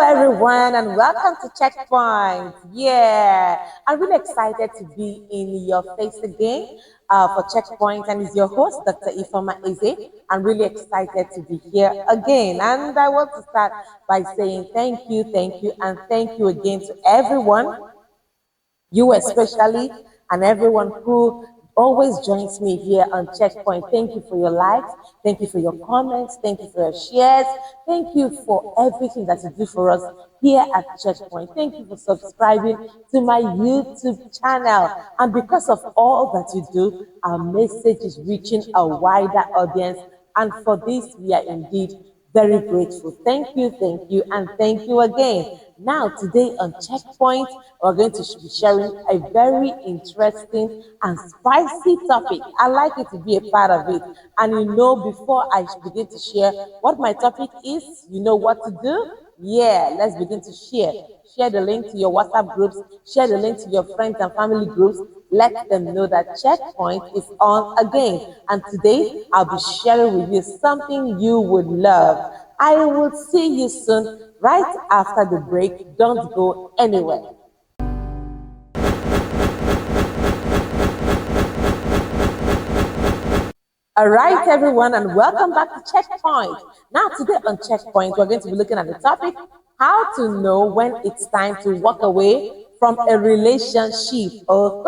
everyone, and welcome to Checkpoint. Yeah, I'm really excited to be in your face again for Checkpoint, and is your host, Dr. Ifoma Eze. I'm really excited to be here again, and I want to start by saying thank you, and thank you again to everyone, you especially, and everyone who always joins me here on Checkpoint. Thank you for your likes. Thank you for your comments. Thank you for your shares. Thank you for everything that you do for us here at Checkpoint. Thank you for subscribing to my YouTube channel. And because of all that you do, our message is reaching a wider audience. And for this, we are indeed very grateful. Thank you, and thank you again. Now, today on Checkpoint, we're going to be sharing a very interesting and spicy topic. I like it to be a part of it. And before I begin to share what my topic is, you know what to do? Yeah, let's begin to share. Share the link to your WhatsApp groups, share the link to your friends and family groups. Let them know that Checkpoint is on again. And today, I'll be sharing with you something you would love. I will see you soon, right after the break. Don't go anywhere. All right, everyone, and welcome back to Checkpoint. Now, today on Checkpoint, we're going to be looking at the topic how to know when it's time to walk away from a relationship. Oh,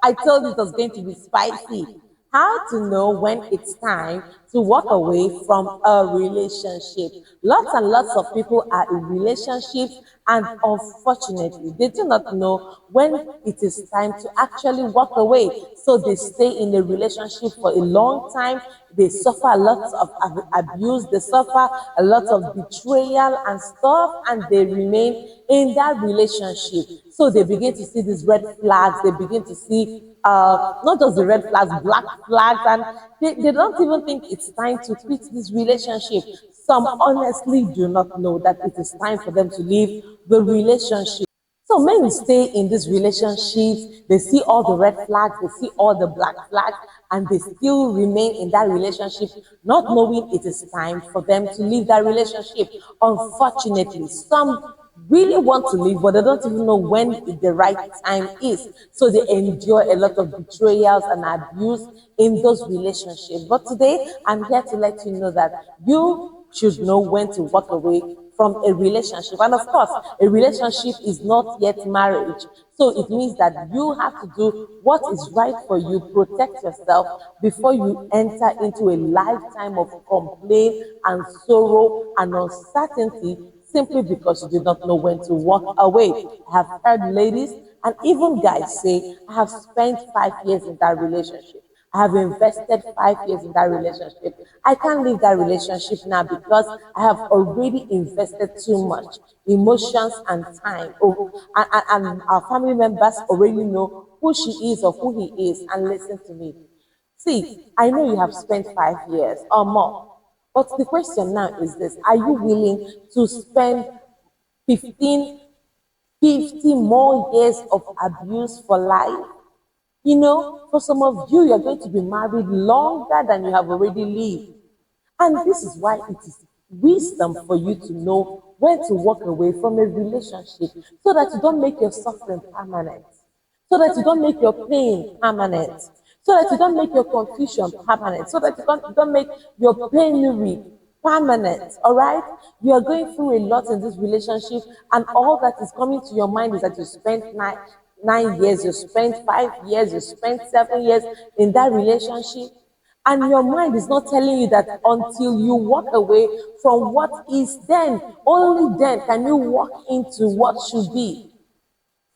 I told you it was going to be spicy. How to know when it's time to walk away from a relationship. Lots and lots of people are in relationships, and unfortunately, they do not know when it is time to actually walk away. So they stay in a relationship for a long time. They suffer a lot of abuse, they suffer a lot of betrayal and stuff, and they remain in that relationship. So they begin to see these red flags, they begin to see not just the red flags, black flags, and they don't even think it's time to quit this relationship. Some honestly do not know that it is time for them to leave the relationship. So men stay in these relationships, they see all the red flags, they see all the black flags, and they still remain in that relationship, not knowing it is time for them to leave that relationship. Unfortunately, some really want to leave, but they don't even know when the right time is. So they endure a lot of betrayals and abuse in those relationships. But today, I'm here to let you know that you should know when to walk away from a relationship. And of course, a relationship is not yet marriage. So it means that you have to do what is right for you, protect yourself before you enter into a lifetime of complaint and sorrow and uncertainty simply because you did not know when to walk away. I have heard ladies and even guys say, I have spent 5 years in that relationship. I have invested 5 years in that relationship. I can't leave that relationship now because I have already invested too much emotions and time. Oh, and our family members already know who she is or who he is. And listen to me. See, I know you have spent 5 years or more. But the question now is this: are you willing to spend 15, 50 more years of abuse for life? For some of you, you're going to be married longer than you have already lived. And this is why it is wisdom for you to know when to walk away from a relationship so that you don't make your suffering permanent, so that you don't make your pain permanent, so that you don't make your confusion permanent, so that you don't make your penury permanent. All right, you are going through a lot in this relationship, and all that is coming to your mind is that you spent 9 years, you spent 5 years, you spent 7 years in that relationship, and your mind is not telling you that until you walk away from what is, then only then can you walk into what should be.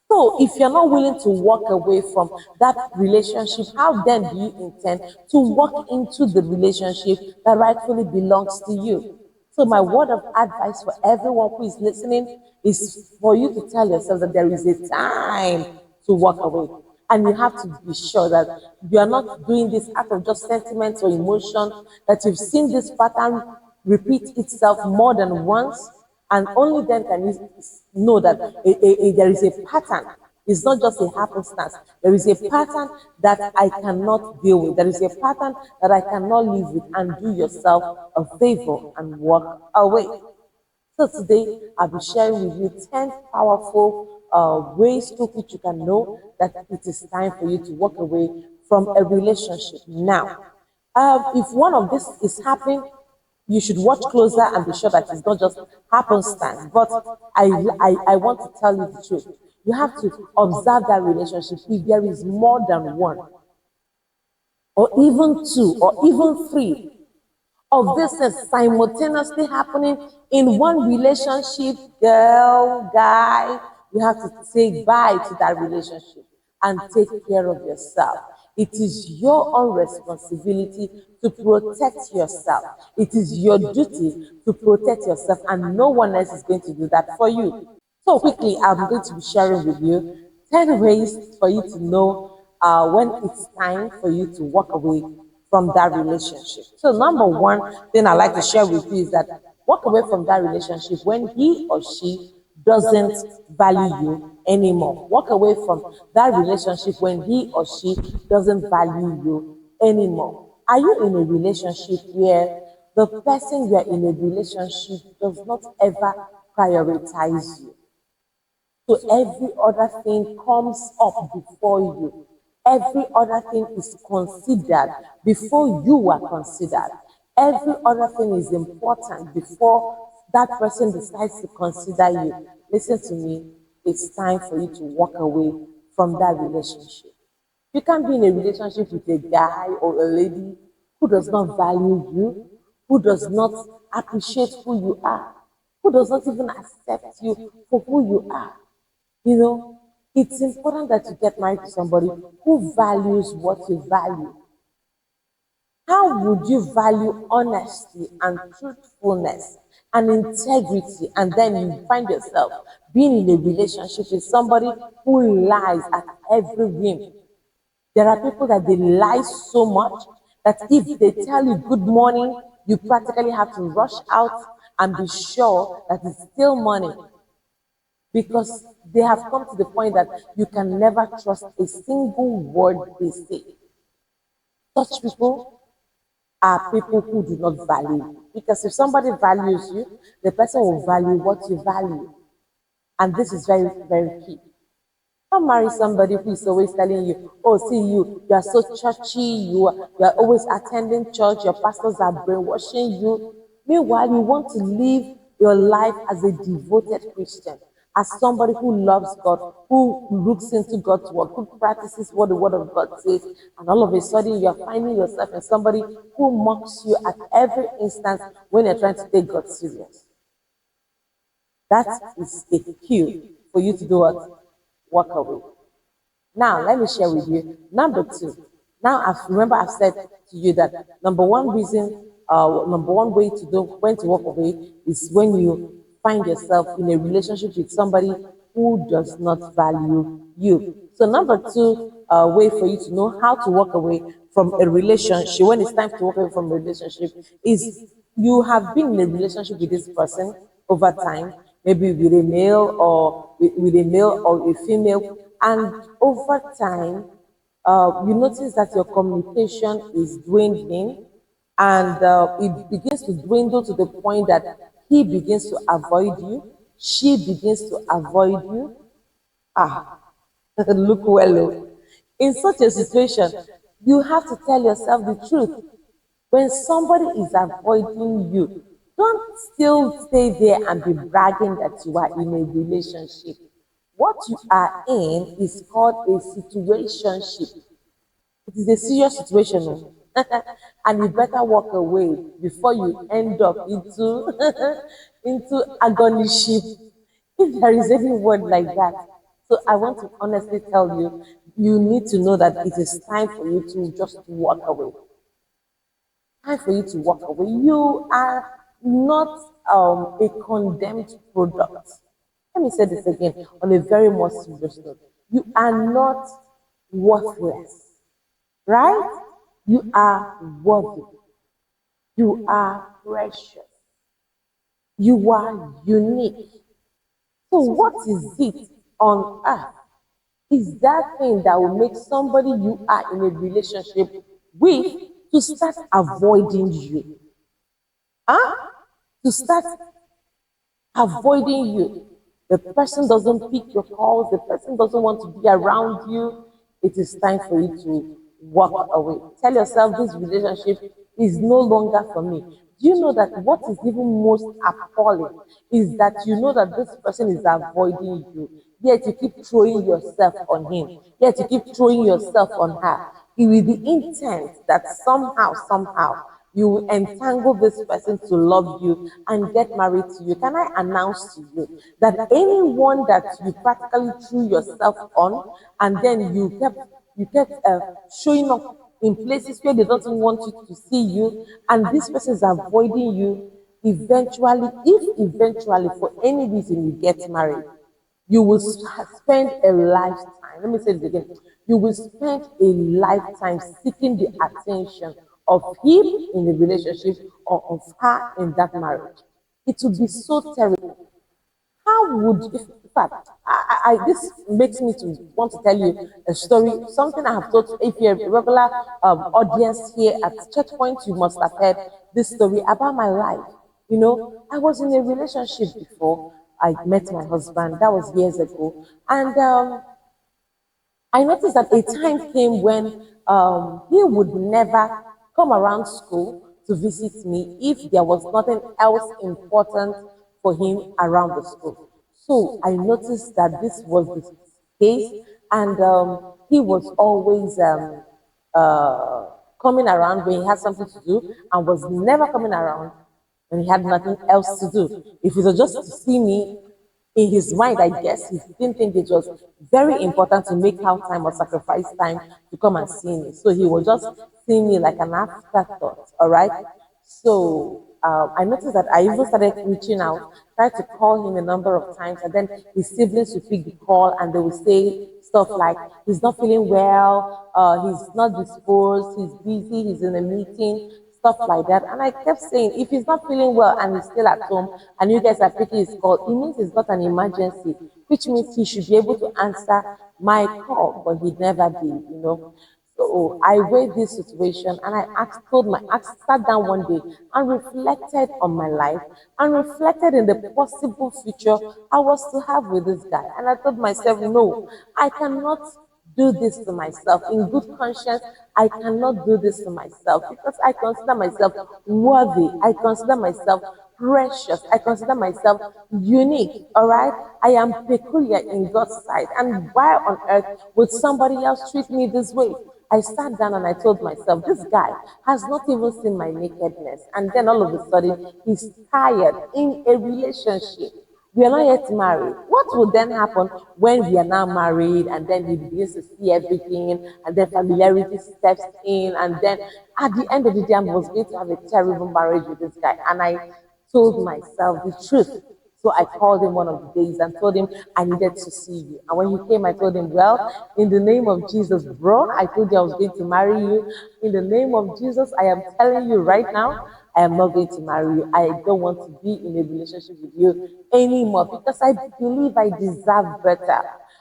So if you're not willing to walk away from that relationship, how then do you intend to walk into the relationship that rightfully belongs to you? So my word of advice for everyone who is listening is for you to tell yourself that there is a time to walk away. And you have to be sure that you are not doing this out of just sentiments or emotion, that you've seen this pattern repeat itself more than once, and only then can you know that there is a pattern. It's not just a happenstance. There is a pattern that I cannot deal with. There is a pattern that I cannot live with, and do yourself a favor and walk away. So today I'll be sharing with you 10 powerful ways through which you can know that it is time for you to walk away from a relationship. Now, if one of this is happening, you should watch closer and be sure that it's not just happenstance. But I want to tell you the truth. You have to observe that relationship. If there is more than one, or even two, or even three of this is simultaneously happening in one relationship, girl, guy, you have to say bye to that relationship and take care of yourself. It is your own responsibility to protect yourself. It is your duty to protect yourself, and no one else is going to do that for you. So quickly, I'm going to be sharing with you 10 ways for you to know when it's time for you to walk away from that relationship. So number one thing I like to share with you is that walk away from that relationship when he or she doesn't value you anymore. Walk away from that relationship when he or she doesn't value you anymore. Are you in a relationship where the person you are in a relationship does not ever prioritize you? So every other thing comes up before you. Every other thing is considered before you are considered. Every other thing is important before that person decides to consider you. Listen to me. It's time for you to walk away from that relationship. You can't be in a relationship with a guy or a lady who does not value you, who does not appreciate who you are, who does not even accept you for who you are. You know, it's important that you get married to somebody who values what you value. How would you value honesty and truthfulness and integrity, and then you find yourself being in a relationship with somebody who lies at every whim? There are people that they lie so much that if they tell you good morning, you practically have to rush out and be sure that it's still morning, because they have come to the point that you can never trust a single word they say. Such people are people who do not value you. Because if somebody values you, the person will value what you value. And this is very, very key. Don't marry somebody who is always telling you, oh, see you are so churchy, you are always attending church, your pastors are brainwashing you. Meanwhile, you want to live your life as a devoted Christian, as somebody who loves God, who looks into God's word, who practices what the word of God says, and all of a sudden you're finding yourself in somebody who mocks you at every instance when you're trying to take God serious. That is a cue for you to do what? Walk away. Now, let me share with you number two. Now, I've said to you that number one reason, number one way to know when to walk away is when you find yourself in a relationship with somebody who does not value you. So, number two way for you to know how to walk away from a relationship, when it's time to walk away from a relationship, is you have been in a relationship with this person over time, maybe with a male or with a male or a female, and over time, you notice that your communication is dwindling, and it begins to dwindle to the point that he begins to avoid you, she begins to avoid you. Ah, look well. Oh. In such a situation, you have to tell yourself the truth. When somebody is avoiding you, don't still stay there and be bragging that you are in a relationship. What you are in is called a situationship. It is a serious situation, oh. And you better walk away before you end up into into agony ship, if there is any word like that. So I want to honestly tell you, you need to know that it is time for you to just walk away. Time for you to walk away. You are not a condemned product. Let me say this again on a very more serious note. You are not worthless, right? You are worthy. You are precious. You are unique. So, what is it on earth? Is that thing that will make somebody you are in a relationship with to start avoiding you? Huh? To start avoiding you. The person doesn't pick your calls, the person doesn't want to be around you. It is time for you to walk away. Tell yourself this relationship is no longer for me. Do you know that what is even most appalling is that you know that this person is avoiding you, yet you keep throwing yourself on him, yet you keep throwing yourself on her, with the intent that somehow, you will entangle this person to love you and get married to you. Can I announce to you that anyone that you practically threw yourself on and then you kept showing up in places where they don't even want you to see you, and this person is avoiding you, eventually, if eventually for any reason you get married, you will spend a lifetime. Let me say this again. You will spend a lifetime seeking the attention of him in the relationship or of her in that marriage. It would be so terrible. How would, if, in fact, this makes me to want to tell you a story, something I have told. If you're a regular audience here at Checkpoint, you must have heard this story about my life. You know, I was in a relationship before I met my husband. That was years ago. And I noticed that a time came when he would never come around school to visit me if there was nothing else important for him around the school. So I noticed that this was the case, and he was always coming around when he had something to do and was never coming around when he had nothing else to do. If it was just to see me, in his mind, I guess, he didn't think it was very important to make out time or sacrifice time to come and see me. So he was just seeing me like an afterthought, all right? So I noticed that I even started reaching out, tried to call him a number of times, and then his siblings would pick the call and they would say stuff like, he's not feeling well, he's not disposed, he's busy, he's in a meeting, stuff like that. And I kept saying, if he's not feeling well and he's still at home and you guys are picking his call, it means it's not an emergency, which means he should be able to answer my call, but he never did. So I weighed this situation and sat down one day and reflected on my life and reflected in the possible future I was to have with this guy. And I told myself, no, I cannot do this to myself. In good conscience, I cannot do this to myself because I consider myself worthy. I consider myself precious. I consider myself unique. All right. I am peculiar in God's sight. And why on earth would somebody else treat me this way? I sat down and I told myself, this guy has not even seen my nakedness. And then all of a sudden, he's tired in a relationship. We are not yet married. What will then happen when we are now married and then he begins to see everything and then familiarity steps in and then at the end of the day I was going to have a terrible marriage with this guy and I told myself the truth. So I called him one of the days and told him I needed to see you. And when he came, I told him, well, in the name of Jesus, bro, I told you I was going to marry you. In the name of Jesus, I am telling you right now, I am not going to marry you. I don't want to be in a relationship with you anymore because I believe I deserve better.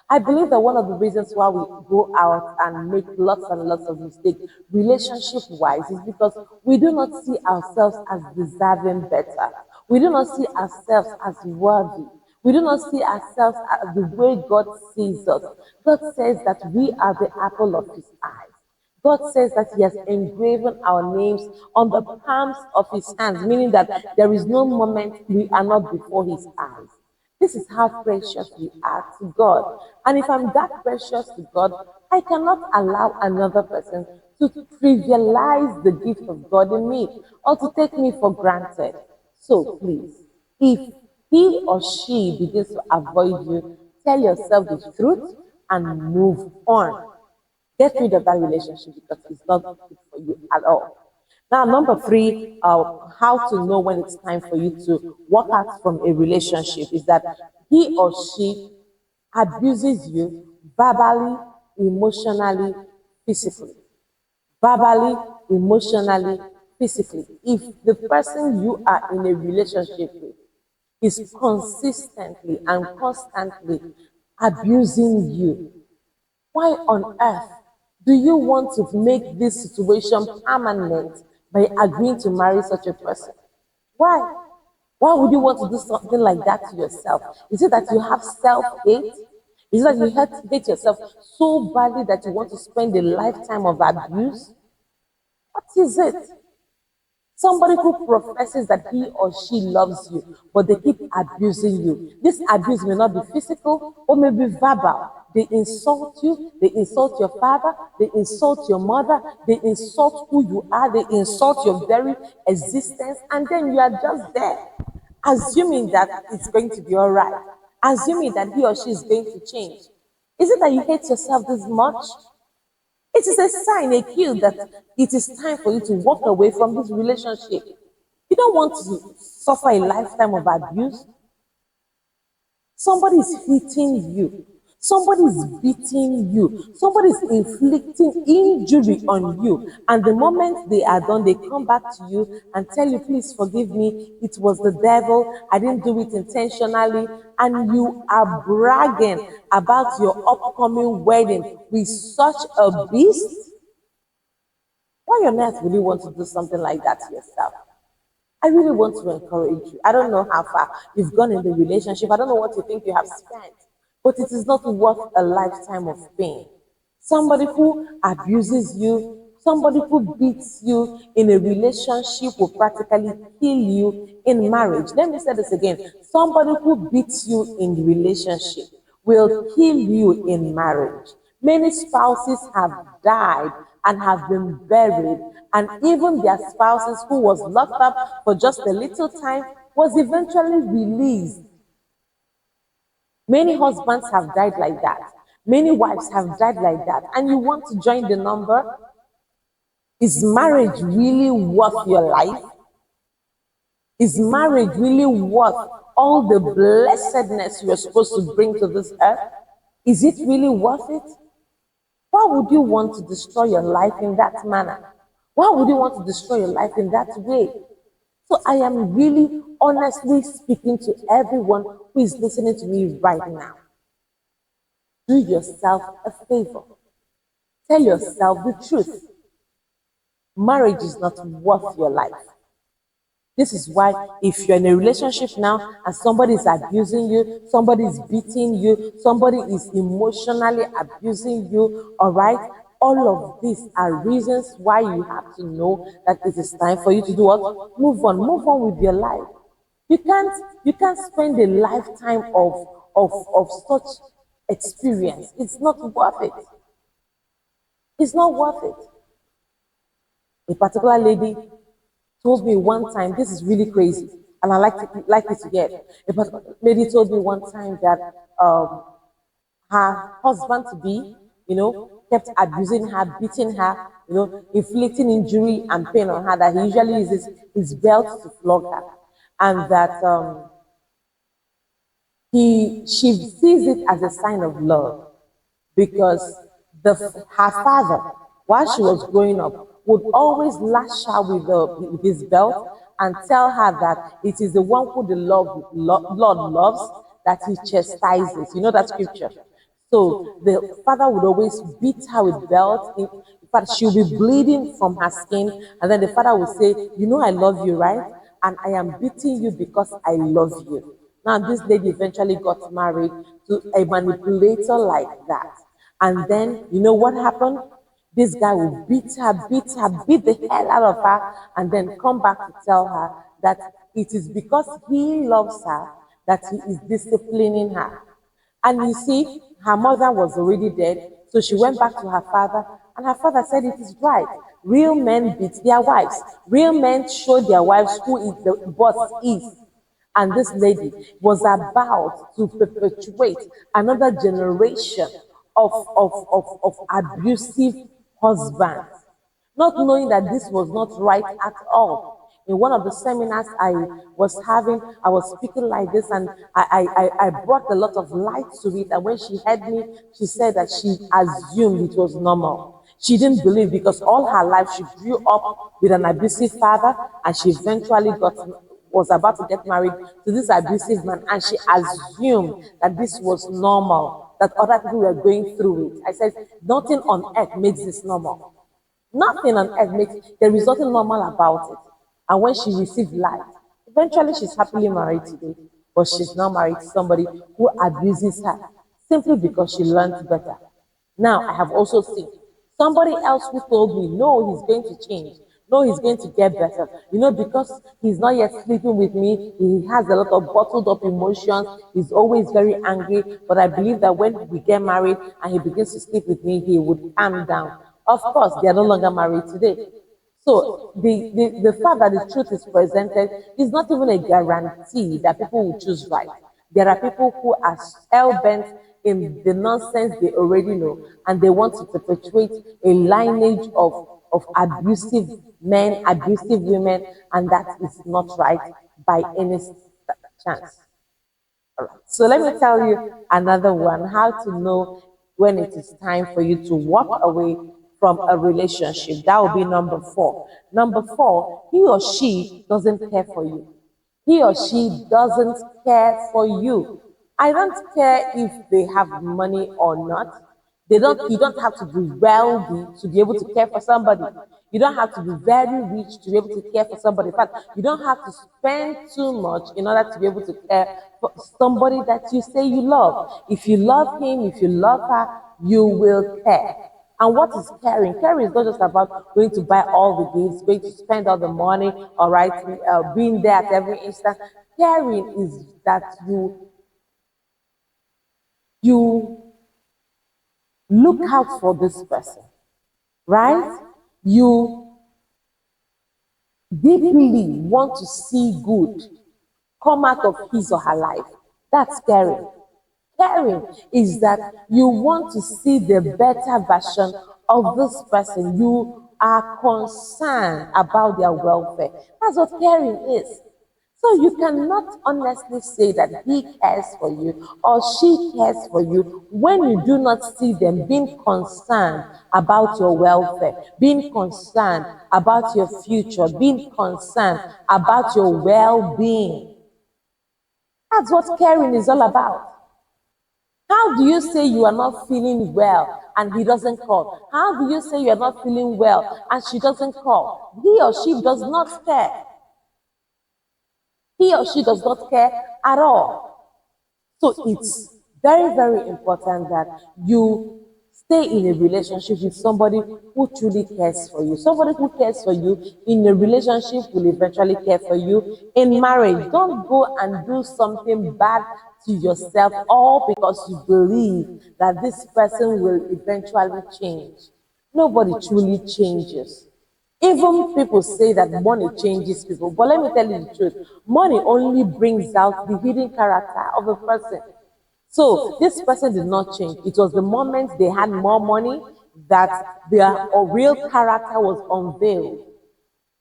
I believe that one of the reasons why we go out and make lots and lots of mistakes relationship wise is because we do not see ourselves as deserving better. We do not see ourselves as worthy. We do not see ourselves as the way God sees us. God says that we are the apple of his eyes. God says that he has engraven our names on the palms of his hands, meaning that there is no moment we are not before his eyes. This is how precious we are to God. And if I'm that precious to God, I cannot allow another person to trivialize the gift of God in me or to take me for granted. So please, if he or she begins to avoid you, tell yourself the truth and move on. Get rid of that relationship because it's not good for you at all. Now, number three, how to know when it's time for you to walk out from a relationship is that he or she abuses you verbally, emotionally, physically. Verbally, emotionally, physically. If the person you are in a relationship with is consistently and constantly abusing you, why on earth do you want to make this situation permanent by agreeing to marry such a person? Why? Why would you want to do something like that to yourself? Is it that you have self hate? Is it that you hate yourself so badly that you want to spend a lifetime of abuse? What is it? Somebody who professes that he or she loves you, but they keep abusing you. This abuse may not be physical or may be verbal. They insult you, they insult your father, they insult your mother, they insult who you are, they insult your very existence, and then you are just there, assuming that it's going to be all right, assuming that he or she is going to change. Is it that you hate yourself this much? It is a sign, a cue that it is time for you to walk away from this relationship. You don't want to suffer a lifetime of abuse. Somebody is hitting you. Somebody is beating you. Somebody is inflicting injury on you. And the moment they are done, they come back to you and tell you, please forgive me. It was the devil. I didn't do it intentionally. And you are bragging about your upcoming wedding with such a beast. Why on earth will you want to do something like that to yourself? I really want to encourage you. I don't know how far you've gone in the relationship. I don't know what you think you have spent, but it is not worth a lifetime of pain. Somebody who abuses you, somebody who beats you in a relationship will practically kill you in marriage. Let me say this again. Somebody who beats you in the relationship will kill you in marriage. Many spouses have died and have been buried, and even their spouses who was locked up for just a little time was eventually released. Many husbands have died like that. Many wives have died like that. And you want to join the number? Is marriage really worth your life? Is marriage really worth all the blessedness you're supposed to bring to this earth? Is it really worth it? Why would you want to destroy your life in that manner? Why would you want to destroy your life in that way? So I am really honestly speaking to everyone who is listening to me right now. Do yourself a favor. Tell yourself the truth. Marriage is not worth your life. This is why if you're in a relationship now and somebody is abusing you, somebody is beating you, somebody is emotionally abusing you, all right? All of these are reasons why you have to know that it is time for you to do what? Move on with your life. You can't spend a lifetime of such experience. It's not worth it. It's not worth it. A particular lady told me one time, this is really crazy, and I like it to get. A particular lady told me one time that her husband to be, kept abusing her, beating her, inflicting injury and pain on her, that he usually uses his belt to flog her. And that she sees it as a sign of love because her father, while she was growing up, would always lash her with his belt and tell her that it is the one who the Lord loves that he chastises. You know that scripture? So the father would always beat her with belt. In fact, she'll be bleeding from her skin. And then the father would say, you know, I love you, right? And I am beating you because I love you. Now, this lady eventually got married to a manipulator like that. And then, you know what happened? This guy will beat her, beat the hell out of her, and then come back to tell her that it is because he loves her that he is disciplining her. And you see, her mother was already dead, so she went back to her father, and her father said it is right. Real men beat their wives. Real men show their wives who is the boss is. And this lady was about to perpetuate another generation of abusive husbands, not knowing that this was not right at all. In one of the seminars I was having, I was speaking like this, and I brought a lot of light to it. And when she heard me, she said that she assumed it was normal. She didn't believe because all her life she grew up with an abusive father, and she eventually was about to get married to this abusive man, and she assumed that this was normal, that other people were going through it. I said, nothing on earth makes this normal. Nothing on earth makes, there is nothing normal about it. And when she received light, Eventually, she's happily married today, but she's not married to somebody who abuses her simply because she learned better. Now, I have also seen somebody else who told me, no, he's going to change. No, he's going to get better. Because he's not yet sleeping with me, he has a lot of bottled up emotions. He's always very angry. But I believe that when we get married and he begins to sleep with me, he would calm down. Of course, they are no longer married today. So the fact that the truth is presented is not even a guarantee that people will choose right. There are people who are hell bent in the nonsense they already know, and they want to perpetuate a lineage of abusive men, abusive women, and that is not right by any chance. All right. So let me tell you another one, how to know when it is time for you to walk away from a relationship. That will be number four. Number four, he or she doesn't care for you. He or she doesn't care for you. I don't care if they have money or not. You don't have to be wealthy to be able to care for somebody. You don't have to be very rich to be able to care for somebody. In fact, you don't have to spend too much in order to be able to care for somebody that you say you love. If you love him, if you love her, you will care. And what is caring? Caring is not just about going to buy all the gifts, going to spend all the money, all right, being there at every instant. Caring is that you look out for this person, right? You deeply want to see good come out of his or her life. That's caring. Caring is that you want to see the better version of this person. You are concerned about their welfare. That's what caring is. So you cannot honestly say that he cares for you or she cares for you when you do not see them being concerned about your welfare, being concerned about your future, being concerned about your well being. That's what caring is all about. How do you say you are not feeling well and he doesn't call? How do you say you are not feeling well and she doesn't call? He or she does not care. He or she does not care at all. So it's very, very important that you stay in a relationship with somebody who truly cares for you. Somebody who cares for you in a relationship will eventually care for you in marriage. Don't go and do something bad to yourself all because you believe that this person will eventually change. Nobody truly changes. Even people say that money changes people, but let me tell you the truth. Money only brings out the hidden character of a person. So this person did not change. It was the moment they had more money that their real character was unveiled.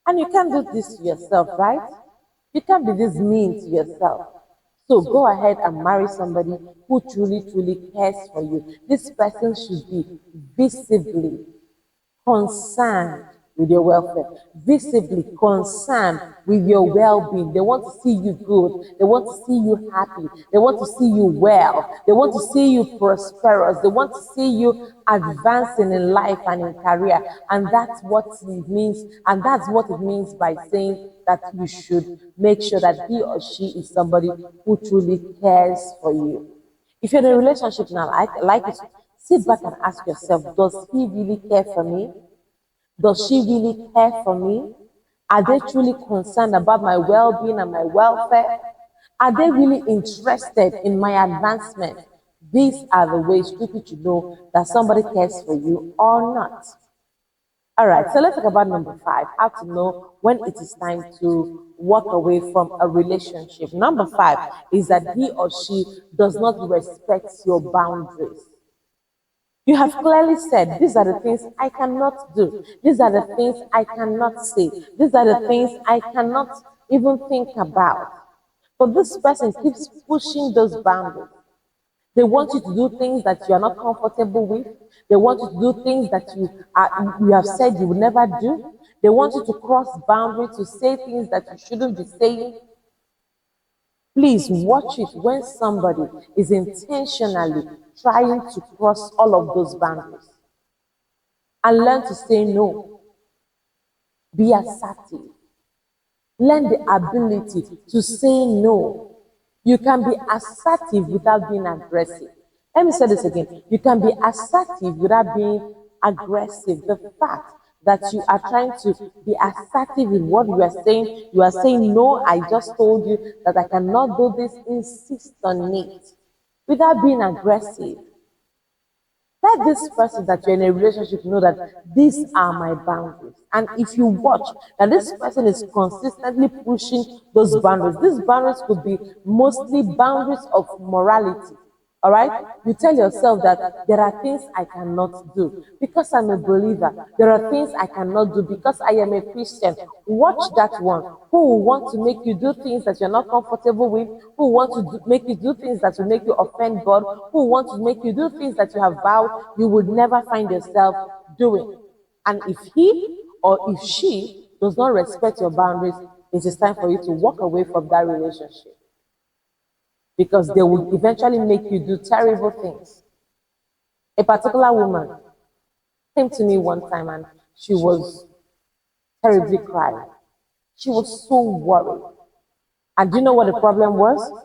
And you can't do this to yourself, right? You can't be this mean to yourself. So go ahead and marry somebody who truly, truly cares for you. This person should be visibly concerned with your welfare, visibly concerned with your well being. They want to see you good. They want to see you happy. They want to see you well. They want to see you prosperous. They want to see you advancing in life and in career. And that's what it means. And that's what it means by saying that you should make sure that he or she is somebody who truly cares for you. If you're in a relationship now, I like it. Sit back and ask yourself, does he really care for me? Does she really care for me? Are they truly concerned about my well being and my welfare? Are they really interested in my advancement? These are the ways people should know that somebody cares for you or not. All right, so let's talk about number five, how to know when it is time to walk away from a relationship. Number five is that he or she does not respect your boundaries. You have clearly said, these are the things I cannot do. These are the things I cannot say. These are the things I cannot even think about. But this person keeps pushing those boundaries. They want you to do things that you are not comfortable with. They want you to do things that you have said you will never do. They want you to cross boundaries, to say things that you shouldn't be saying. Please watch it when somebody is intentionally trying to cross all of those boundaries and learn to say no. Be assertive. Learn the ability to say no. You can be assertive without being aggressive. Let me say this again. You can be assertive without being aggressive. The fact that you are trying to be assertive in what you are saying, no, I just told you that I cannot do this, insist on it without being aggressive. Let this person that you're in a relationship know that these are my boundaries. And if you watch that this person is consistently pushing those boundaries, these boundaries could be mostly boundaries of morality. All right? You tell yourself that there are things I cannot do because I'm a believer. There are things I cannot do because I am a Christian. Watch that one. Who will want to make you do things that you're not comfortable with? Who want to make you do things that will make you offend God? Who want to make you do things that you have vowed you would never find yourself doing? And if he or if she does not respect your boundaries, it is time for you to walk away from that relationship because they will eventually make you do terrible things. A particular woman came to me one time and she was terribly crying. She was so worried. And do you know what the problem was?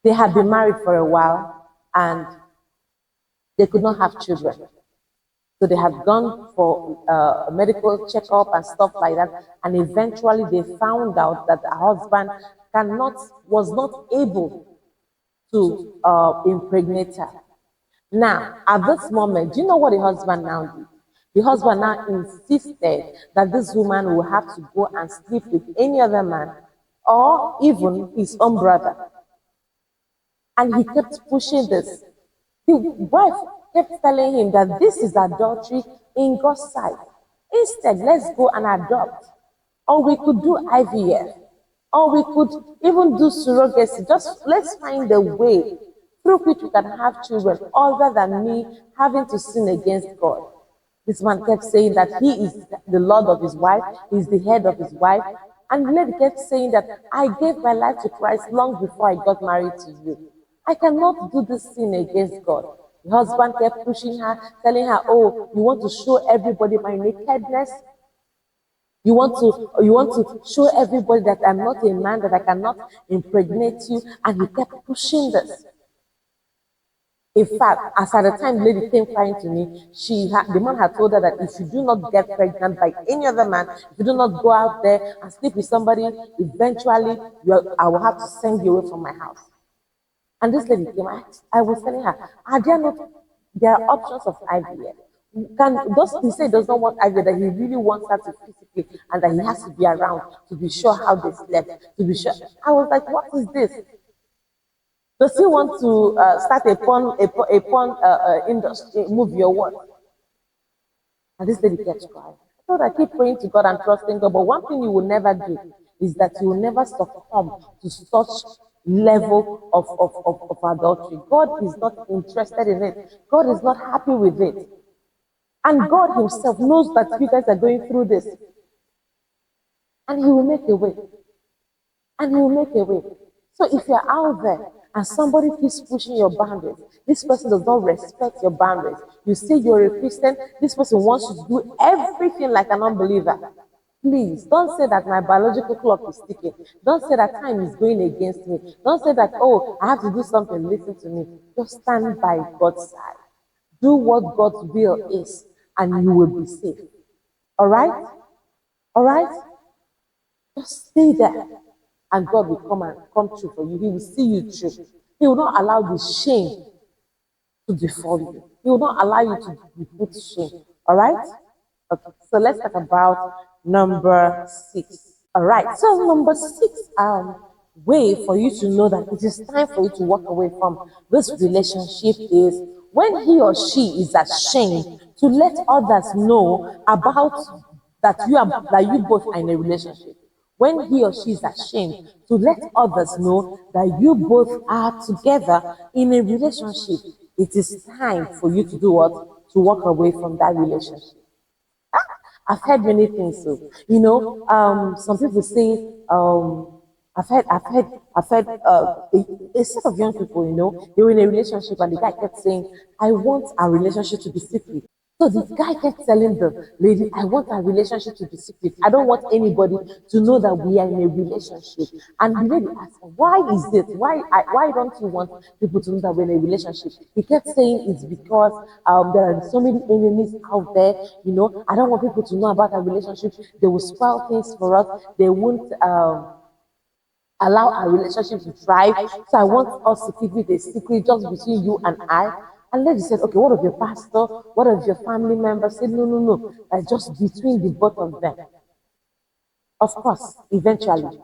They had been married for a while and they could not have children. So they had gone for a medical checkup and stuff like that. And eventually they found out that the husband was not able to impregnate her. Now, at this moment, do you know what the husband now did? The husband now insisted that this woman will have to go and sleep with any other man or even his own brother. And he kept pushing this. The wife kept telling him that this is adultery in God's sight. Instead, let's go and adopt. Or we could do IVF. Or we could even do surrogacy. Just let's find a way through which we can have children other than me having to sin against God. This man kept saying that he is the Lord of his wife, he's the head of his wife. And the lady kept saying that I gave my life to Christ long before I got married to you. I cannot do this sin against God. The husband kept pushing her, telling her, oh, you want to show everybody my nakedness? You want to show everybody that I'm not a man, that I cannot impregnate you. And he kept pushing this. In fact, as at the time the lady came crying to me, the man had told her that if you do not get pregnant by any other man, if you do not go out there and sleep with somebody, eventually I will have to send you away from my house. And this lady came, I was telling her, there are options of IVF. He said he does not want IVF, that he really wants her to physically, and that he has to be around to be sure how they slept, to be sure. I was like, what is this? Does he want to start a porn industry, movie or what? And this lady kept crying. I thought I keep praying to God and trusting God, but one thing you will never do is that you will never succumb to such level of adultery. God is not interested in it. God is not happy with it. And God himself knows that you guys are going through this. And he will make a way. And he will make a way. So if you're out there and somebody keeps pushing your boundaries, this person does not respect your boundaries. You say you're a Christian, this person wants you to do everything like an unbeliever. Please, don't say that my biological clock is ticking. Don't say that time is going against me. Don't say that, oh, I have to do something. Listen to me. Just stand by God's side. Do what God's will is, and you will be safe. All right? All right? Just stay there, and God will come true for you. He will see you through. He will not allow the shame to befall you. He will not allow you to be put to shame. All right? Okay, so let's talk about number 6. All right, so number 6 way for you to know that it is time for you to walk away from this relationship is when he or she is ashamed to let others know about that you both are in a relationship. When he or she is ashamed to let others know that you both are together in a relationship, it is time for you to do what? To walk away from that relationship. I've heard many things. So, some people say, I've heard a set of young people, they were in a relationship and the guy kept saying, I want our relationship to be secret. So the guy kept telling the lady, I want our relationship to be secret. I don't want anybody to know that we are in a relationship. And the lady asked, why is it? Why don't you want people to know that we're in a relationship? He kept saying it's because there are so many enemies out there. You know, I don't want people to know about our relationship. They will spoil things for us. They won't allow our relationship to thrive. So I want us to keep it a secret just between you and I. And lady said, okay, what of your pastor? What of your family members? Said, no, no, no. Just between the both of them. Of course, eventually,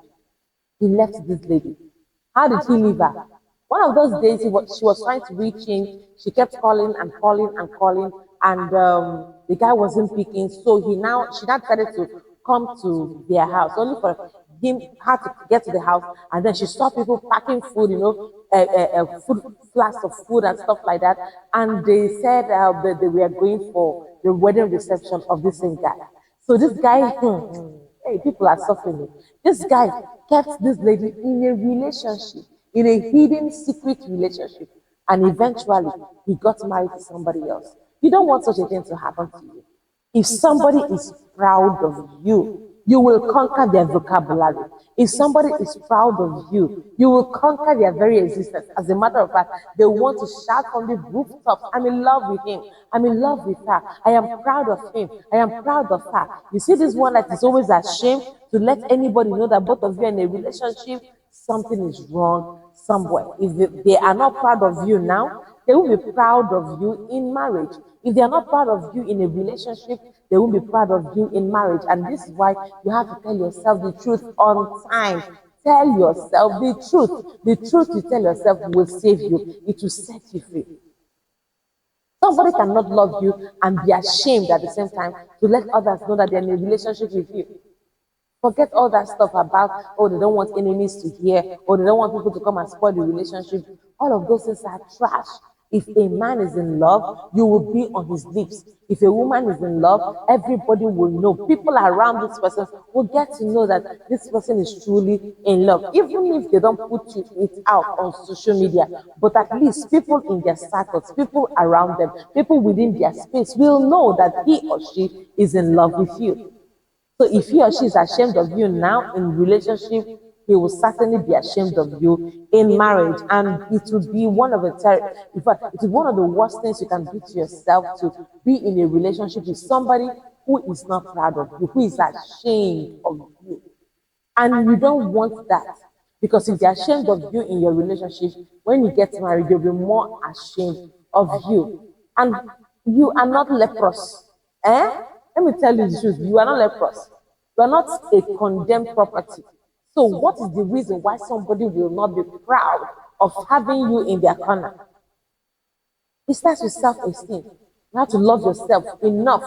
he left this lady. How did he leave her? One of those days, she was trying to reach him. She kept calling and calling and calling, and the guy wasn't picking. So she now decided to come to their house, only for her to get to the house. And then she saw people packing food, food flasks of food and stuff like that. And they said that they were going for the wedding reception of this same guy. So this guy, hey, people are suffering. This guy kept this lady in a relationship, in a hidden secret relationship. And eventually, he got married to somebody else. You don't want such a thing to happen to you. If somebody is proud of you, you will conquer their vocabulary. If somebody is proud of you, you will conquer their very existence. As a matter of fact, they want to shout from the rooftops, I'm in love with him. I'm in love with her. I am proud of him. I am proud of her. You see this one that is always ashamed to let anybody know that both of you are in a relationship, something is wrong somewhere. If they are not proud of you now, they will be proud of you in marriage. If they are not proud of you in a relationship, they will be proud of you in marriage. And this is why you have to tell yourself the truth on time. Tell yourself the truth. The truth you tell yourself will save you. It will set you free. Somebody cannot love you and be ashamed at the same time to let others know that they're in a relationship with you. Forget all that stuff about, oh, they don't want enemies to hear, or they don't want people to come and spoil the relationship. All of those things are trash. If a man is in love, you will be on his lips. If a woman is in love, everybody will know. People around this person will get to know that this person is truly in love, even if they don't put it out on social media. But at least people in their circles, people around them, people within their space will know that he or she is in love with you. So if he or she is ashamed of you now in relationship, he will certainly be ashamed of you in marriage. And it would be one of the in fact, it is one of the worst things you can do to yourself, to be in a relationship with somebody who is not proud of you, who is ashamed of you. And you don't want that. Because if they're ashamed of you in your relationship, when you get married, they'll be more ashamed of you. And you are not leprous. Eh? Let me tell you the truth. You are not leprous. You are not a condemned property. So what is the reason why somebody will not be proud of having you in their corner? It starts with self-esteem. You have to love yourself enough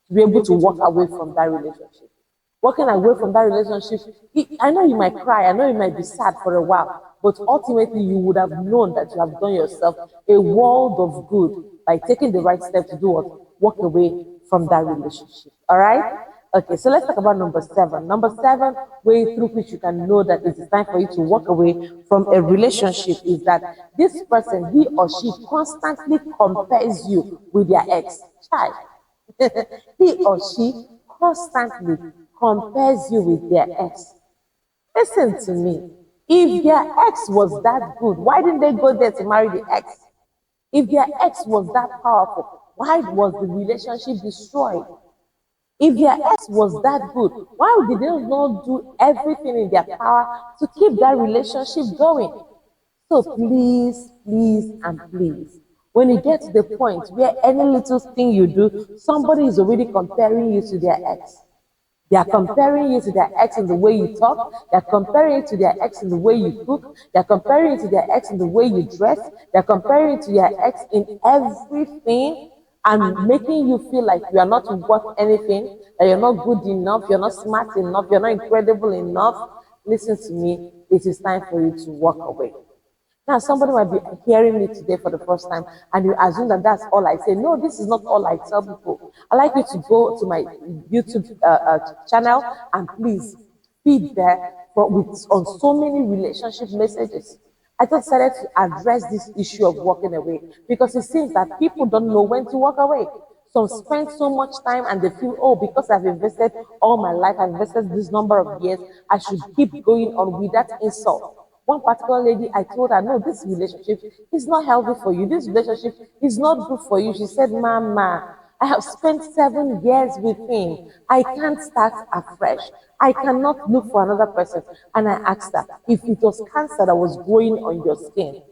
to be able to walk away from that relationship. Walking away from that relationship, I know you might cry, I know you might be sad for a while, but ultimately you would have known that you have done yourself a world of good by taking the right step to do what? Walk away from that relationship. All right? Okay, so let's talk about number 7. Number 7 way through which you can know that it is time for you to walk away from a relationship is that this person, he or she, constantly compares you with their ex. Child. He or she constantly compares you with their ex. Listen to me. If their ex was that good, why didn't they go there to marry the ex? If their ex was that powerful, why was the relationship destroyed? If their ex was that good, why did they not do everything in their power to keep that relationship going? So please, please, and please, when you get to the point where any little thing you do, somebody is already comparing you to their ex. They are comparing you to their ex in the way you talk. They are comparing you to their ex in the way you cook. They are comparing you to their ex in the way you dress. They are comparing you to their ex in everything and making you feel like you are not worth anything, that you're not good enough, you're not smart enough, you're not incredible enough. Listen to me. It is time for you to walk away. Now, somebody might be hearing me today for the first time and you assume that that's all I say. No, this is not all I tell people. I like you to go to my YouTube channel and please feed there on so many relationship messages. I just decided to address this issue of walking away because it seems that people don't know when to walk away. Some spend so much time and they feel, oh, because I've invested all my life, I've invested this number of years, I should keep going on with that insult. One particular lady, I told her, no, this relationship is not healthy for you. This relationship is not good for you. She said, Mama, I have spent 7 years with him. I can't start afresh. I cannot look for another person. And I asked her, if it was cancer that was growing on your skin,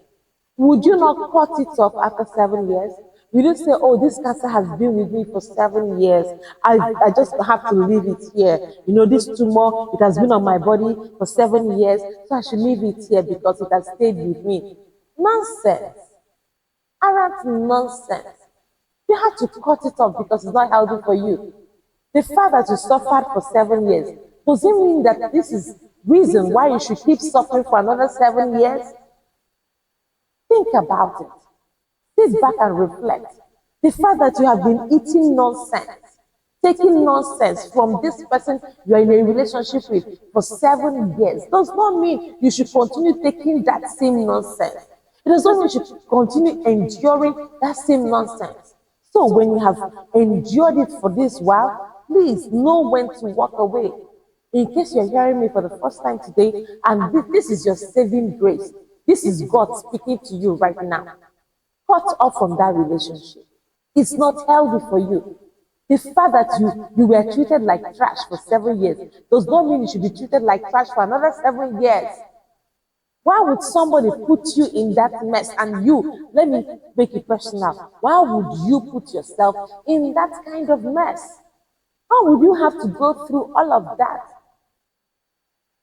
would you not cut it off after 7 years? Will you say, oh, this cancer has been with me for 7 years. I just have to leave it here. You know, this tumor, it has been on my body for 7 years, so I should leave it here because it has stayed with me. Nonsense. Arrant nonsense. You have to cut it off because it's not healthy for you. The fact that you suffered for 7 years doesn't mean that this is reason why you should keep suffering for another 7 years. Think about it. Sit back and reflect. The fact that you have been eating nonsense, taking nonsense from this person you are in a relationship with for 7 years does not mean you should continue taking that same nonsense. It does not mean you should continue enduring that same nonsense. So when you have endured it for this while, please know when to walk away. In case you're hearing me for the first time today, and this is your saving grace, this is God speaking to you right now. Cut off from that relationship. It's not healthy for you. The fact that you were treated like trash for 7 years does not mean you should be treated like trash for another 7 years. Why would somebody put you in that mess and you, let me make it personal, why would you put yourself in that kind of mess? How would you have to go through all of that?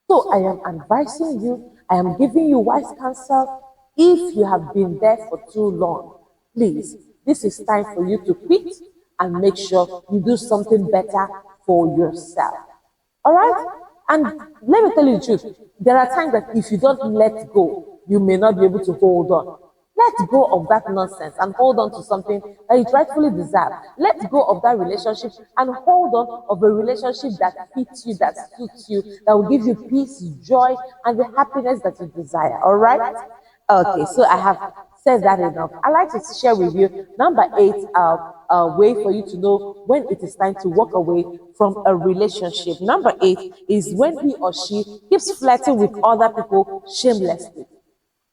So I am advising you, I am giving you wise counsel. If you have been there for too long, please, this is time for you to quit and make sure you do something better for yourself. All right? And let me tell you the truth. There are times that if you don't let go, you may not be able to hold on. Let go of that nonsense and hold on to something that you rightfully deserve. Let go of that relationship and hold on of a relationship that fits you, that suits you, that will give you peace, joy, and the happiness that you desire. All right? Okay, so I have said that enough. I'd like to share with you number 8, way for you to know when it is time to walk away from a relationship. Number 8 is when he or she keeps flirting with other people shamelessly.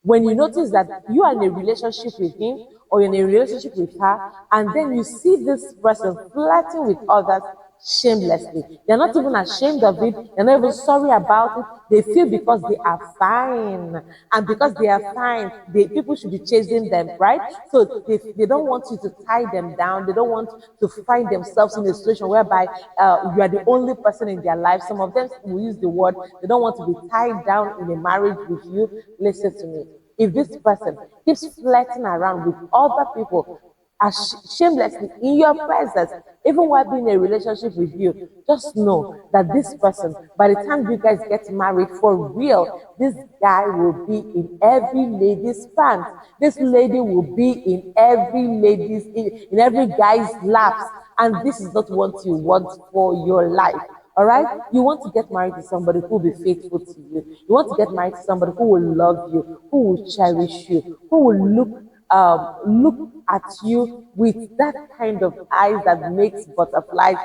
When you notice that you are in a relationship with him or in a relationship with her, and then you see this person flirting with others shamelessly, they're not even ashamed of it, they're not even sorry about it. They feel because they are fine, and because they are fine, people should be chasing them, right? So they don't want you to tie them down, they don't want to find themselves in a situation whereby you are the only person in their life. Some of them will use the word, they don't want to be tied down in a marriage with you. Listen to me. If this person keeps flirting around with other people shamelessly in your presence, even while being in a relationship with you, just know that this person, by the time you guys get married for real, this guy will be in every lady's pants. This lady will be in every in every guy's laps. And this is not what you want for your life. All right? You want to get married to somebody who will be faithful to you. You want to get married to somebody who will love you, who will cherish you, who will look at you with that kind of eyes that makes butterflies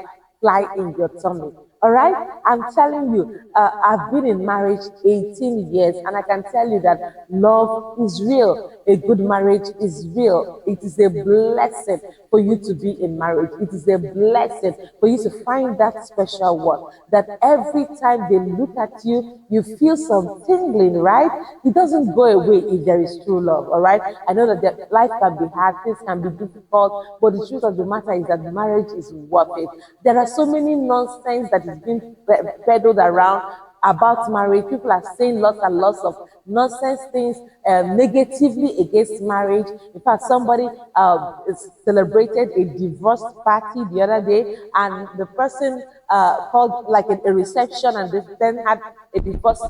fly in your tummy. All right? I'm telling you, I've been in marriage 18 years, and I can tell you that love is real. A good marriage is real. It is a blessing for you to be in marriage. It is a blessing for you to find that special one. That every time they look at you, you feel some tingling, right? It doesn't go away if there is true love, all right? I know that life can be hard, things can be difficult, but the truth of the matter is that marriage is worth it. There are so many nonsense that is being peddled around about marriage. People are saying lots and lots of nonsense things negatively against marriage. In fact, somebody celebrated a divorce party the other day, and the person called like a reception, and they then had a divorce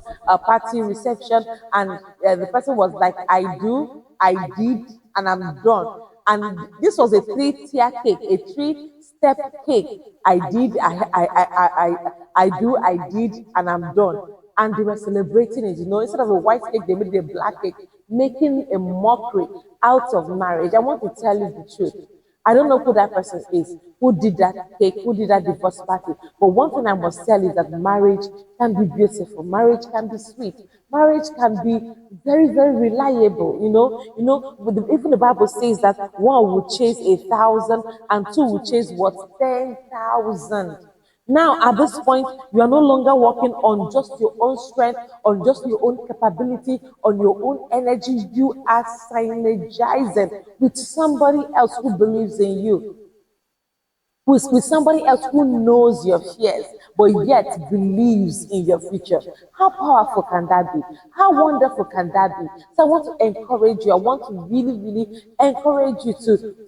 party reception, and the person was like, I do, I did, and I'm done. And this was a 3-tier cake, a 3-step cake. I did, I do, I did, and I'm done. And they were celebrating it, you know, instead of a white cake, they made a black cake, making a mockery out of marriage. I want to tell you the truth. I don't know who that person is, who did that cake, who did that divorce party. But one thing I must tell is that marriage can be beautiful, marriage can be sweet, marriage can be very, very reliable. Even the Bible says that one will chase 1,000 and two will chase what? 10,000. Now, at this point, you are no longer working on just your own strength, on just your own capability, on your own energy. You are synergizing with somebody else who believes in you, with somebody else who knows your fears, but yet believes in your future. How powerful can that be? How wonderful can that be? So I want to encourage you. I want to really, really encourage you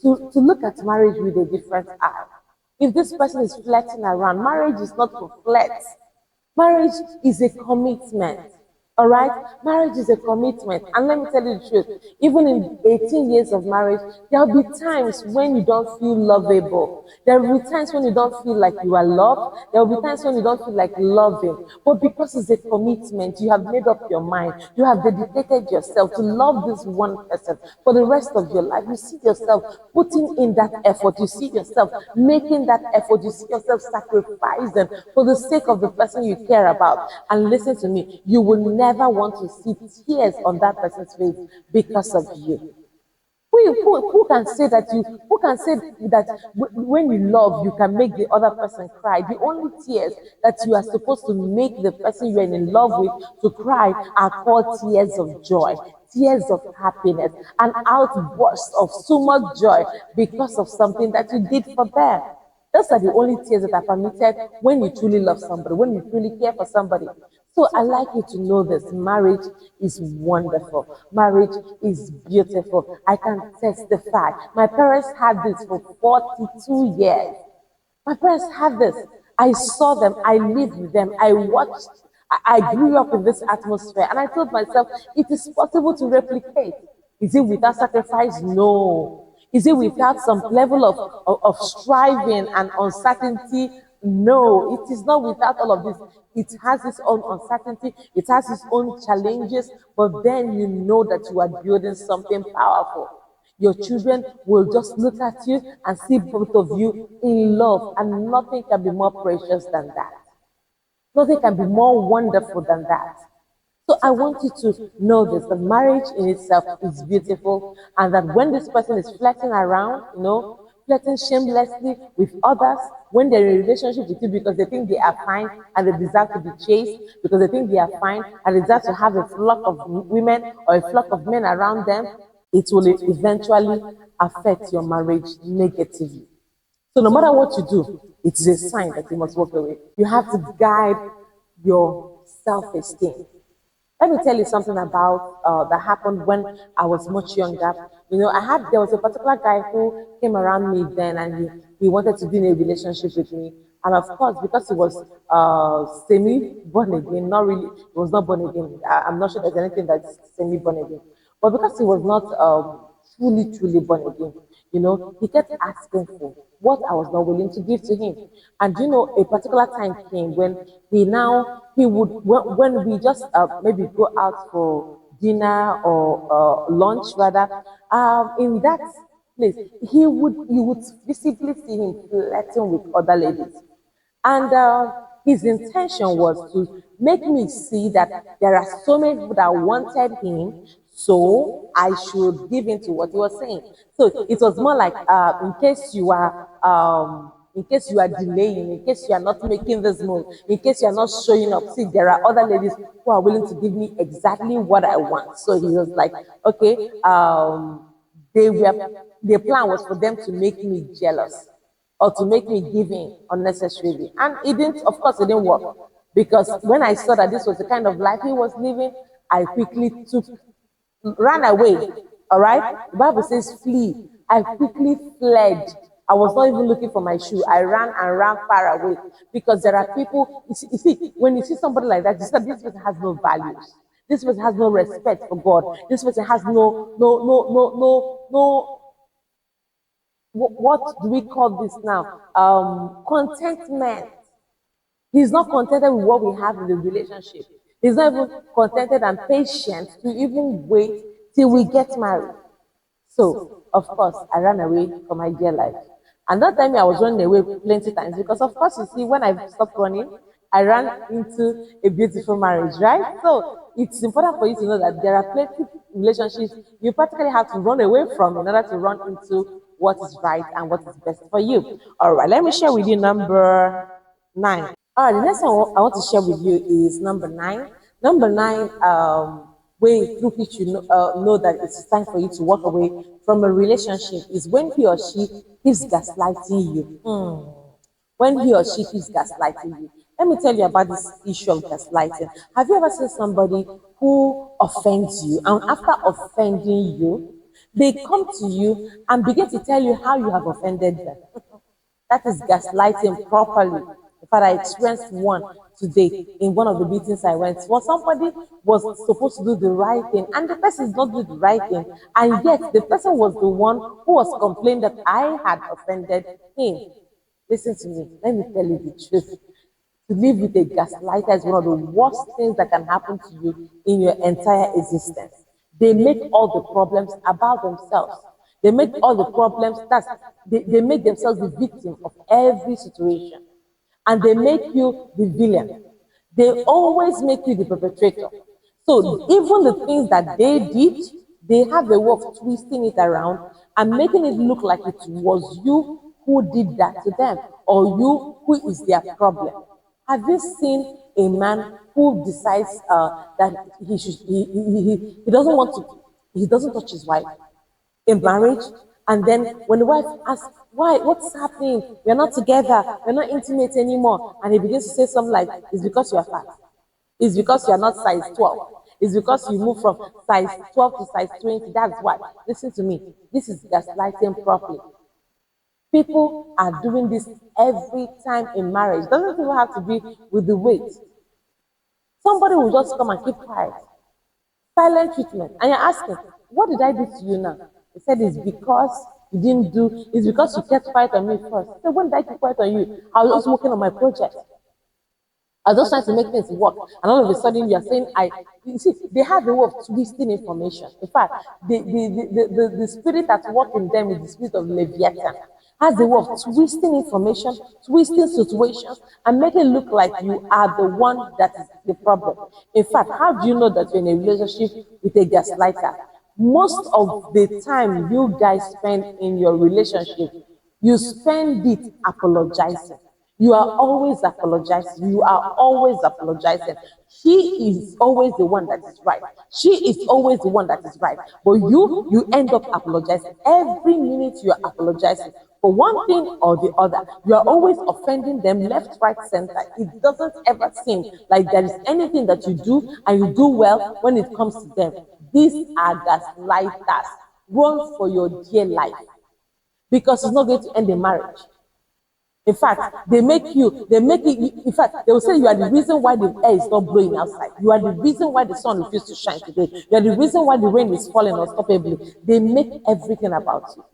to look at marriage with a different eye. If this person is flirting around, marriage is not to flirt. Marriage is a commitment. All right? Marriage is a commitment. And let me tell you the truth. Even in 18 years of marriage, there'll be times when you don't feel lovable. There will be times when you don't feel like you are loved. There will be times when you don't feel like loving. But because it's a commitment, you have made up your mind. You have dedicated yourself to love this one person for the rest of your life. You see yourself putting in that effort. You see yourself making that effort. You see yourself sacrificing for the sake of the person you care about. And listen to me, you will never want to see tears on that person's face because of you. Who can say that who can say that when you love, you can make the other person cry? The only tears that you are supposed to make the person you are in love with to cry are called tears of joy, tears of happiness, an outburst of so much joy because of something that you did for them. Those are the only tears that are permitted when you truly love somebody, when you truly care for somebody. So I like you to know this. Marriage is wonderful. Marriage is beautiful. I can testify. My parents had this for 42 years. My parents had this. I saw them. I lived with them. I watched. I grew up in this atmosphere. And I told myself, it is possible to replicate. Is it without sacrifice? No. Is it without some level of striving and uncertainty? No, it is not without all of this. It has its own uncertainty, it has its own challenges, but then you know that you are building something powerful. Your children will just look at you and see both of you in love, and nothing can be more precious than that. Nothing can be more wonderful than that. So I want you to know this, that marriage in itself is beautiful, and that when this person is flirting around, flirting shamelessly with others, when they're in a relationship with you because they think they are fine and they deserve to be chased, because they think they are fine and they deserve to have a flock of women or a flock of men around them, it will eventually affect your marriage negatively. So no matter what you do, it is a sign that you must walk away. You have to guide your self-esteem. Let me tell you something about that happened when I was much younger. There was a particular guy who came around me then, and he wanted to be in a relationship with me. And of course, because he was semi born again, not really, he was not born again. I'm not sure there's anything that's semi born again, but because he was not fully, truly born again, he kept asking for what I was not willing to give to him. And a particular time came when he would, when we just maybe go out for dinner or lunch rather, in that place, you would visibly see him flirting with other ladies. And his intention was to make me see that there are so many people that wanted him, so I should give in to what he was saying. So it was more like, in case you are delaying, in case you are not making this move, in case you are not showing up, see, there are other ladies who are willing to give me exactly what I want. So he was like, okay, they were, the plan was for them to make me jealous or to make me give in unnecessarily. And it didn't, of course, it didn't work. Because when I saw that this was the kind of life he was living, I quickly ran away. All right? The Bible says flee. I quickly fled. I was not even looking for my shoe. I ran and ran far away. Because there are people, you see, when you see somebody like that, you see that this person has no values. This person has no respect for God. This person has no, what do we call this now? Contentment. He's not contented with what we have in the relationship. He's not even contented and patient to even wait till we get married. So, of course, I ran away for my dear life. And that time I was running away plenty times because, of course, you see, when I stopped running, I ran into a beautiful marriage, right? So, it's important for you to know that there are plenty relationships you practically have to run away from in order to run into what is right and what is best for you. All right, let me share with you number 9. All right, the next one I want to share with you is number 9. Number 9, way through which you know that it's time for you to walk away from a relationship is when he or she keeps gaslighting you. When he or she keeps gaslighting you. Let me tell you about this issue of gaslighting. Have you ever seen somebody who offends you, and after offending you, they come to you and begin to tell you how you have offended them? That is gaslighting properly. In fact, I experienced one today in one of the meetings I went. Well, somebody was supposed to do the right thing, and the person is not doing the right thing, and yet the person was the one who was complaining that I had offended him. Listen to me. Let me tell you the truth. To live with a gaslighter is one of the worst things that can happen to you in your entire existence. They make all the problems about themselves. They make all the problems, they make themselves the victim of every situation. And they make you the villain. They always make you the perpetrator. So even the things that they did, they have a way of twisting it around and making it look like it was you who did that to them or you who is their problem. Have you seen a man who decides that he doesn't want to, he doesn't touch his wife in marriage, and then when the wife asks, why, what's happening? We're not together, we're not intimate anymore, and he begins to say something like, it's because you're fat, it's because you're not size 12, it's because you move from size 12 to size 20, that's why. Listen to me, this is gaslighting properly. People are doing this every time in marriage. Doesn't even have to be with the weight. Somebody will just come and keep quiet. Silent treatment. And you're asking, what did I do to you now? He said, it's because you didn't do, it's because you kept quiet on me first. I said, when did I keep quiet on you? I was just working on my project. I was just trying to make things work. And all of a sudden you are saying, you see, they have a way of twisting information. In fact, the spirit at work in them is the spirit of Leviathan. Has a way of twisting information, twisting situations, and making it look like you are the one that is the problem. In fact, how do you know that you're in a relationship with a gaslighter? Most of the time you guys spend in your relationship, you spend it apologizing. You are always apologizing. You are always apologizing. He is always the one that is right. She is always the one that is right. But you end up apologizing. Every minute you are apologizing for one thing or the other. You are always offending them left, right, center. It doesn't ever seem like there is anything that you do and you do well when it comes to them. These are gaslighters. Run for your dear life because it's not going to end the marriage. In fact, they make it, in fact, they will say you are the reason why the air is not blowing outside. You are the reason why the sun refuses to shine today. You are the reason why the rain is falling unstoppably. They make everything about you.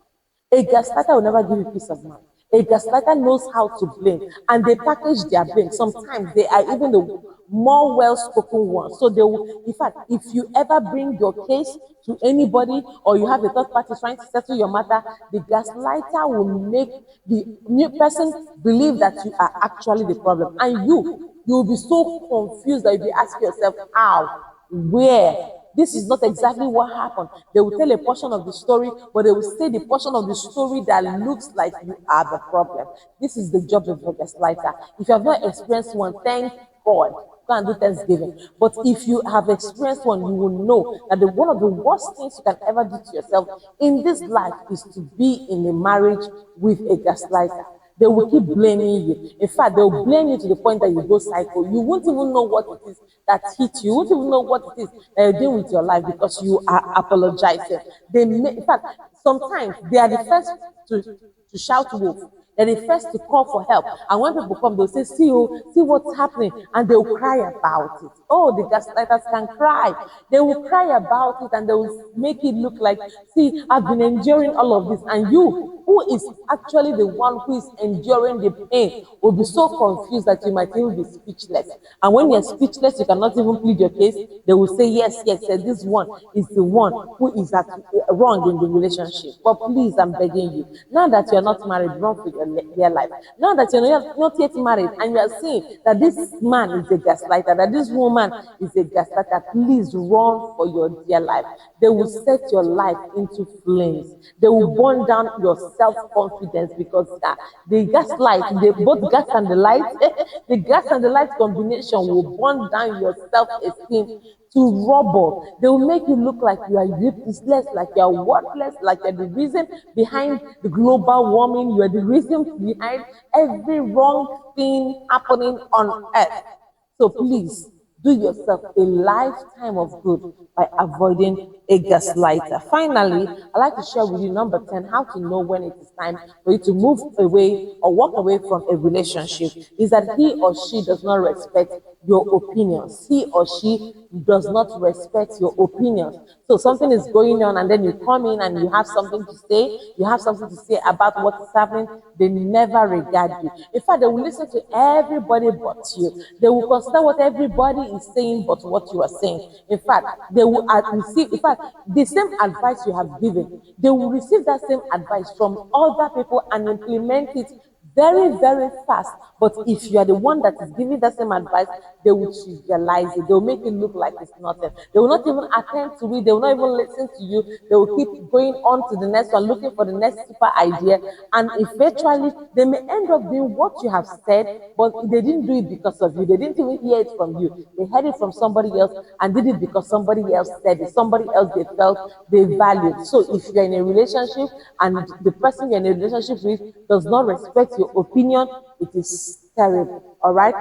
A gaslighter will never give you peace of mind. A gaslighter knows how to blame, and they package their blame. Sometimes they are even the more well-spoken ones. So they will, in fact, if you ever bring your case to anybody or you have a third party trying to settle your matter, the gaslighter will make the new person believe that you are actually the problem. And you will be so confused that you'll be asking yourself, how? Where? This is not exactly what happened. They will tell a portion of the story, but they will say the portion of the story that looks like you are the problem. This is the job of a gaslighter. If you have not experienced one, thank God. Go and do Thanksgiving. But if you have experienced one, you will know that one of the worst things you can ever do to yourself in this life is to be in a marriage with a gaslighter. They will keep blaming you. In fact, they will blame you to the point that you go psycho. You won't even know what it is that hit you. You won't even know what it is that you're doing with your life because you are apologizing. In fact, sometimes they are the first to shout wolf. They're the first to call for help. And when people come, they'll say, see, oh, see what's happening. And they'll cry about it. Oh, the gaslighters can cry. They will cry about it and they will make it look like, see, I've been enduring all of this. And you, who who is actually the one who is enduring the pain will be so confused that you might even be speechless. And when you're speechless, you cannot even plead your case. They will say, yes, yes, yes, this one is the one who is wrong in the relationship. But please, I'm begging you, now that you're not married, run for your life. Now that you're not yet married and you are seeing that this man is a gaslighter, that this woman is a gaslighter, please run for your dear life. They will set your life into flames. They will burn down your self-confidence because the gaslight, both gas and the light, the gas and the light combination will burn down your self-esteem to rubble. They will make you look like you are useless, like you are worthless, like you're the reason behind the global warming, you are the reason behind every wrong thing happening on earth. So please do yourself a lifetime of good by avoiding a gaslighter. Finally, I'd like to share with you number 10, how to know when it is time for you to move away or walk away from a relationship is that he or she does not respect your opinions. He or she does not respect your opinions. So something is going on and then you come in and you have something to say, you have something to say about what is happening, they never regard you. In fact, they will listen to everybody but you. They will consider what everybody is saying but what you are saying. In fact, they will receive, in fact, the same advice you have given, they will receive that same advice from other people and implement it very, very fast. But if you are the one that is giving that same advice, they will trivialize it. They will make it look like it's nothing. They will not even attend to it. They will not even listen to you. They will keep going on to the next one, looking for the next super idea. And eventually, they may end up doing what you have said, but they didn't do it because of you. They didn't even hear it from you. They heard it from somebody else and did it because somebody else said it. Somebody else they felt they valued. So if you're in a relationship and the person you're in a relationship with does not respect your opinion, it is terrible. All right,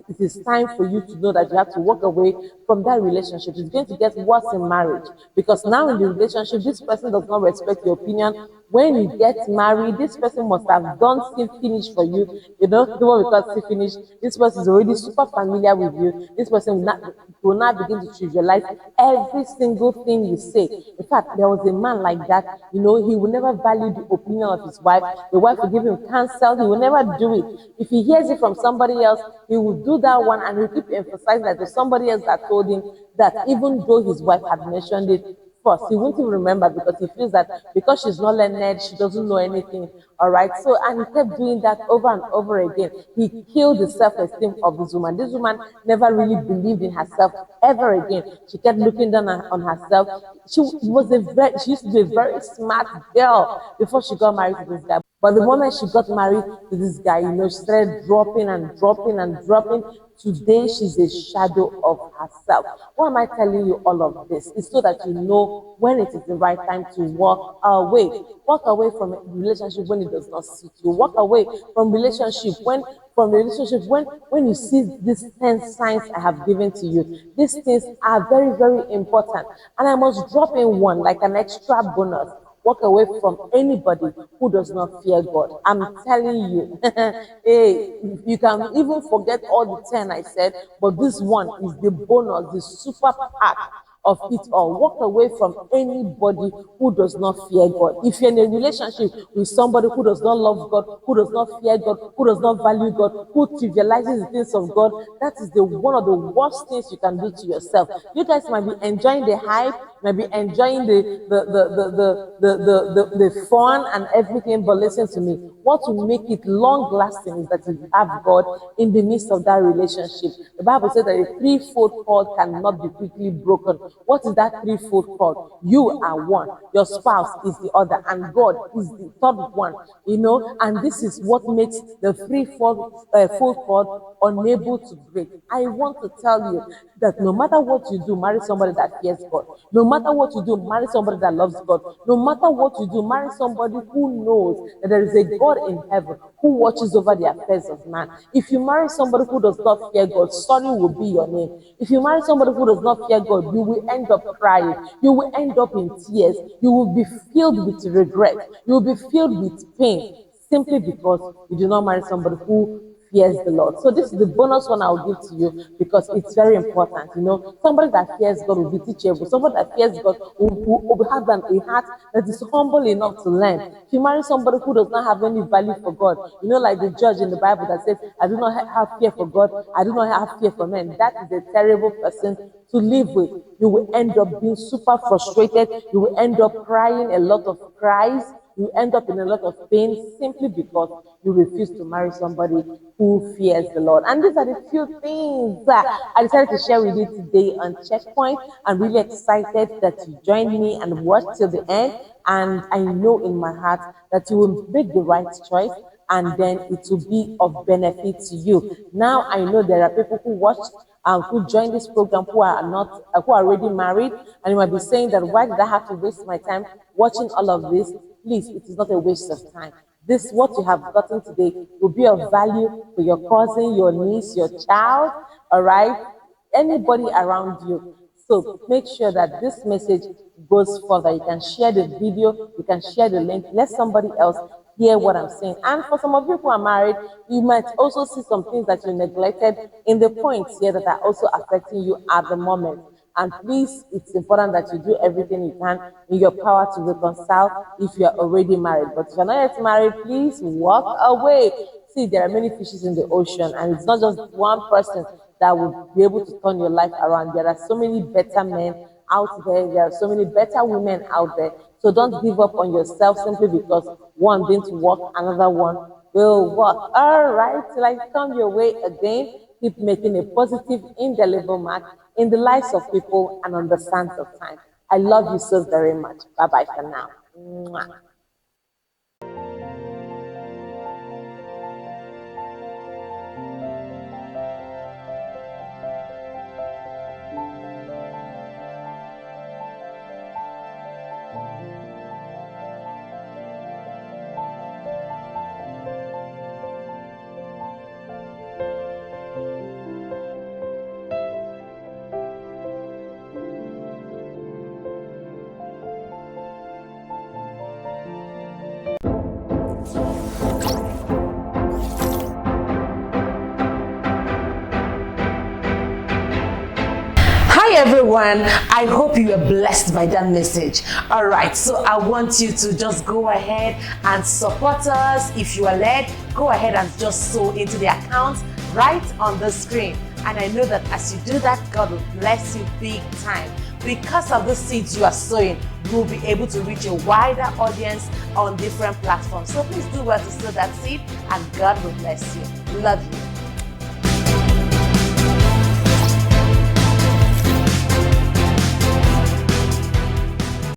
it is time for you to know that you have to walk away from that relationship. It's going to get worse in marriage because now in the relationship, this person does not respect your opinion. When you get married, this person must have done see finish for you. You know, the one we call see finish. This person is already super familiar with you. This person will not begin to trivialize every single thing you say. In fact, there was a man like that. You know, he will never value the opinion of his wife. The wife will give him counsel. He will never do it. If he hears it from somebody else, he will do that one and he'll keep emphasizing that there's somebody else that told him that even though his wife had mentioned it first, he won't even remember because he feels that because she's not learned, she doesn't know anything. All right. So, and he kept doing that over and over again. He killed the self-esteem of this woman. This woman never really believed in herself ever again. She kept looking down on herself. She used to be a very smart girl before she got married to this guy. But the moment she got married to this guy, you know, she started dropping and dropping and dropping. Today, she's a shadow of herself. Why am I telling you all of this? It's so that you know when it is the right time to walk away. Walk away from a relationship when it does not suit you. Walk away from relationship when you see these 10 signs I have given to you. These things are very, very important. And I must drop in one like an extra bonus. Walk away from anybody who does not fear God. I'm telling you, hey, you can even forget all the 10 I said, but this one is the bonus, the super pack of it all. Walk away from anybody who does not fear God. If you're in a relationship with somebody who does not love God, who does not fear God, who does not value God, who trivializes the things of God, that is the one of the worst things you can do to yourself. You guys might be enjoying the hype, might be enjoying the fun and everything, but listen to me. What will make it long lasting is that you have God in the midst of that relationship. The Bible says that a threefold cord cannot be quickly broken. What is that threefold cord? You are one, your spouse is the other, and God is the third one. You know, and this is what makes the threefold full cord unable to break. I want to tell you that no matter what you do, marry somebody that fears God. No matter what you do, marry somebody that loves God. No matter what you do, marry somebody who knows that there is a God in heaven who watches over the affairs of man. If you marry somebody who does not fear God, sorry will be your name. If you marry somebody who does not fear God, you will end up crying. You will end up in tears. You will be filled with regret. You will be filled with pain simply because you do not marry somebody who fears the Lord. So this is the bonus one I'll give to you because it's very important. Somebody that fears God will be teachable. Somebody that fears God will have a heart that is humble enough to learn. If you marry somebody who does not have any value for God, like the judge in the Bible that says, I do not have fear for God, I do not have fear for men. That is a terrible person to live with. You will end up being super frustrated. You will end up crying a lot of cries. You end up in a lot of pain simply because you refuse to marry somebody who fears the Lord. And these are the few things that I decided to share with you today on Checkpoint. I'm really excited that you joined me and watched till the end. And I know in my heart that you will make the right choice and then it will be of benefit to you. Now I know there are people who watched who joined this program who are not who are already married, and you might be saying that why did I have to waste my time watching all of this? Please, it is not a waste of time. This what you have gotten today will be of value for your cousin, your niece, your child, all right, anybody around you. So make sure that this message goes further. You can share the video, you can share the link, let somebody else hear what I'm saying. And for some of you who are married, you might also see some things that you neglected in the points here that are also affecting you at the moment. And please, it's important that you do everything you can in your power to reconcile if you're already married. But if you're not yet married, please walk away. See, there are many fishes in the ocean, and it's not just one person that would be able to turn your life around. There are so many better men out there. There are so many better women out there. So don't give up on yourself simply because one didn't work, another one will work. All right, till I come your way again, keep making a positive, indelible mark in the lives of people and on the sands of time. I love you so very much. Bye bye for now. Mwah. Hi everyone, I hope you were blessed by that message. All right, so I want you to just go ahead and support us. If you are led, go ahead and just sow into the account right on the screen. And I know that as you do that, God will bless you big time. Because of the seeds you are sowing, we'll be able to reach a wider audience on different platforms. So please do well to sow that seed and God will bless you. Love you.